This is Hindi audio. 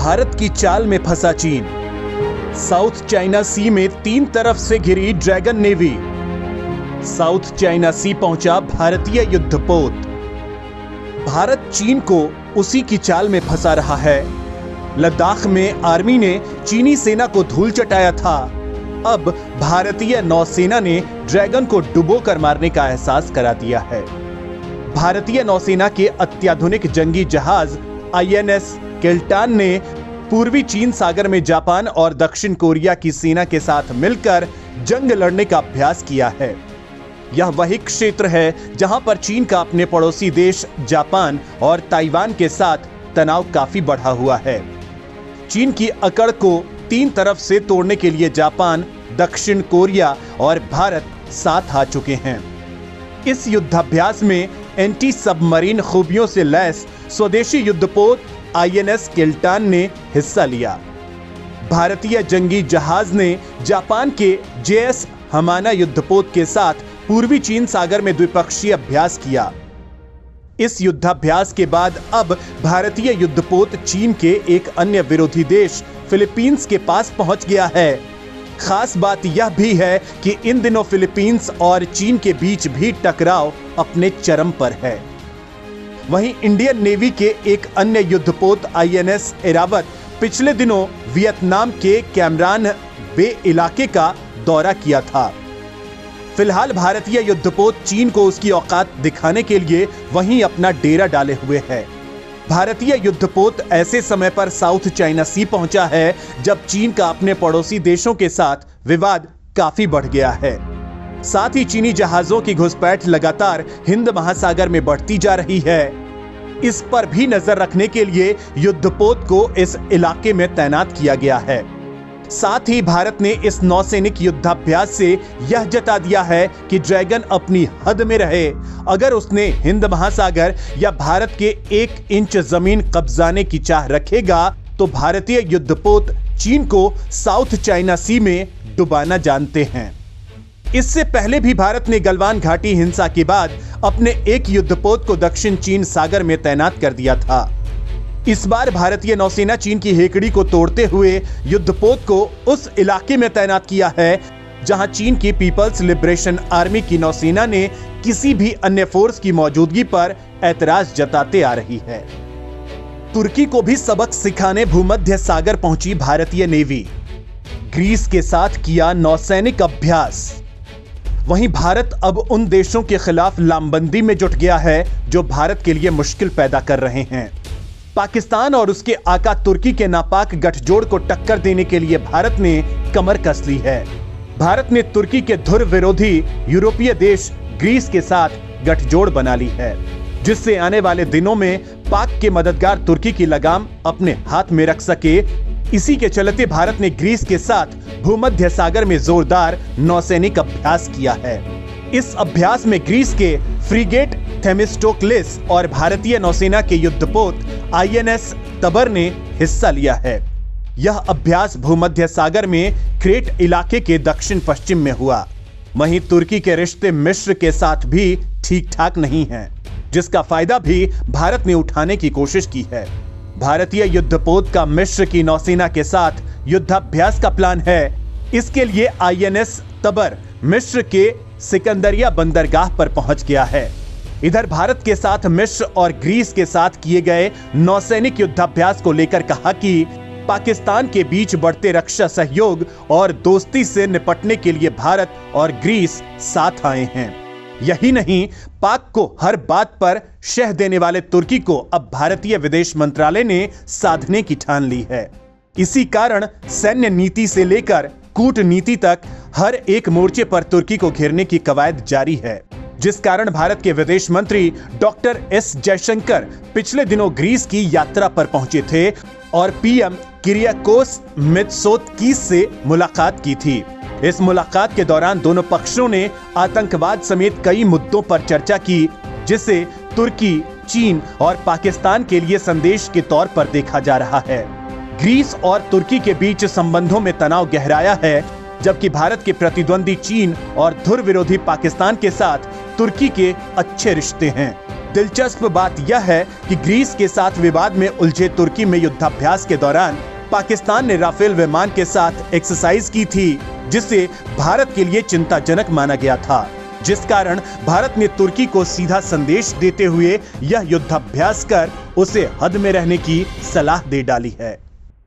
भारत की चाल में फंसा चीन। साउथ चाइना सी में 3 तरफ से घिरी ड्रैगन नेवी। साउथ चाइना सी पहुंचा भारतीय युद्धपोत। भारत चीन को उसी की चाल में फंसा रहा है। लद्दाख में आर्मी ने चीनी सेना को धूल चटाया था। अब भारतीय नौसेना ने ड्रैगन को डुबोकर मारने का एहसास करा दिया है। भारतीय नौसेना के अत्याधुनिक जंगी जहाज INS किल्टान ने पूर्वी चीन सागर में जापान और दक्षिण कोरिया की सेना के साथ मिलकर जंग लड़ने का अभ्यास किया है। यह वही क्षेत्र है जहां पर चीन का अपने पड़ोसी देश जापान और ताइवान के साथ तनाव काफी बढ़ा हुआ है। चीन की अकड़ को 3 तरफ से तोड़ने के लिए जापान, दक्षिण कोरिया और भारत साथ आ चुके हैं। इस युद्धाभ्यास में एंटी सबमरीन खूबियों से लैस स्वदेशी युद्धपोत INS किल्टान ने हिस्सा लिया। भारतीय जंगी जहाज ने जापान के JS हमाना युद्धपोत के साथ पूर्वी चीन सागर में द्विपक्षीय अभ्यास किया। इस युद्धाभ्यास के बाद अब भारतीय युद्धपोत चीन के एक अन्य विरोधी देश फिलीपींस के पास पहुंच गया है। खास बात यह भी है कि इन दिनों फिलीपींस और चीन के बीच भी टकराव अपने चरम पर है। वहीं इंडियन नेवी के एक अन्य युद्धपोत INS एरावत पिछले दिनों वियतनाम के कैमरान बे इलाके का दौरा किया था। फिलहाल भारतीय युद्धपोत चीन को उसकी औकात दिखाने के लिए वहीं अपना डेरा डाले हुए है। भारतीय युद्धपोत ऐसे समय पर साउथ चाइना सी पहुंचा है जब चीन का अपने पड़ोसी देशों के साथ विवाद काफी बढ़ गया है। साथ ही चीनी जहाजों की घुसपैठ लगातार हिंद महासागर में बढ़ती जा रही है। इस पर भी नजर रखने के लिए युद्धपोत को इस इलाके में तैनात किया गया है। साथ ही भारत ने इस नौसैनिक युद्धाभ्यास से यह जता दिया है कि ड्रैगन अपनी हद में रहे। अगर उसने हिंद महासागर या भारत के 1 इंच जमीन कब्जाने की चाह रखेगा तो भारतीय युद्धपोत चीन को साउथ चाइना सी में डुबाना जानते हैं। इससे पहले भी भारत ने गलवान घाटी हिंसा के बाद अपने एक युद्धपोत को दक्षिण चीन सागर में तैनात कर दिया था। इस बार भारतीय नौसेना चीन की हेकड़ी को तोड़ते हुए युद्धपोत को उस इलाके में तैनात किया है जहां चीन की पीपल्स लिबरेशन आर्मी की नौसेना ने किसी भी अन्य फोर्स की मौजूदगी पर ऐतराज जताते आ रही है। तुर्की को भी सबक सिखाने भूमध्य सागर पहुंची भारतीय नेवी। ग्रीस के साथ किया नौसैनिक अभ्यास। वहीं भारत अब उन देशों के खिलाफ लामबंदी में जुट गया है जो भारत के लिए मुश्किल पैदा कर रहे हैं। पाकिस्तान और उसके आका तुर्की के नापाक गठजोड़ को टक्कर देने के लिए भारत ने कमर कस ली है। भारत ने तुर्की के धुर विरोधी यूरोपीय देश ग्रीस के साथ गठजोड़ बना ली है, जिससे आने वाले दिनों में पाक के मददगार तुर्की की लगाम अपने हाथ में रख सके। इसी के चलते भारत ने ग्रीस के साथ भूमध्य सागर में जोरदार नौसैनिक अभ्यास किया है। इस अभ्यास में ग्रीस के फ्रीगेट थेमिस्टोक्लिस और भारतीय नौसेना के युद्धपोत INS तबर ने हिस्सा लिया है। यह अभ्यास भूमध्य सागर में क्रेट इलाके के दक्षिण पश्चिम में हुआ। वहीं तुर्की के रिश्ते मिस्र के साथ भी ठीक ठाक नहीं हैं, जिसका फायदा भी भारत ने उठाने की कोशिश की है। भारतीय युद्धपोत का मिस्र की नौसेना के साथ युद्धाभ्यास का प्लान है। इसके लिए INS तबर मिस्र के सिकंदरिया बंदरगाह पर पहुंच गया है। इधर भारत के साथ मिस्र और ग्रीस के साथ किए गए नौसैनिक युद्धाभ्यास को लेकर कहा कि पाकिस्तान के बीच बढ़ते रक्षा सहयोग और दोस्ती से निपटने के लिए भारत और ग्रीस साथ आए हैं। यही नहीं, पाक को हर बात पर शह देने वाले तुर्की को अब भारतीय विदेश मंत्रालय ने साधने की ठान ली है। इसी कारण सैन्य नीति से लेकर कूटनीति तक हर एक मोर्चे पर तुर्की को घेरने की कवायद जारी है, जिस कारण भारत के विदेश मंत्री डॉक्टर S जयशंकर पिछले दिनों ग्रीस की यात्रा पर पहुंचे थे और PM किरियाकोस मित्सोताकिस से मुलाकात की थी। इस मुलाकात के दौरान दोनों पक्षों ने आतंकवाद समेत कई मुद्दों पर चर्चा की, जिसे तुर्की, चीन और पाकिस्तान के लिए संदेश के तौर पर देखा जा रहा है। ग्रीस और तुर्की के बीच संबंधों में तनाव गहराया है, जबकि भारत के प्रतिद्वंदी चीन और धुर विरोधी पाकिस्तान के साथ तुर्की के अच्छे रिश्ते हैं। दिलचस्प बात यह है कि ग्रीस के साथ विवाद में उलझे तुर्की में युद्धाभ्यास के दौरान पाकिस्तान ने राफेल विमान के साथ एक्सरसाइज की थी, जिसे भारत के लिए चिंताजनक माना गया था, जिस कारण भारत ने तुर्की को सीधा संदेश देते हुए यह युद्धाभ्यास कर उसे हद में रहने की सलाह दे डाली है।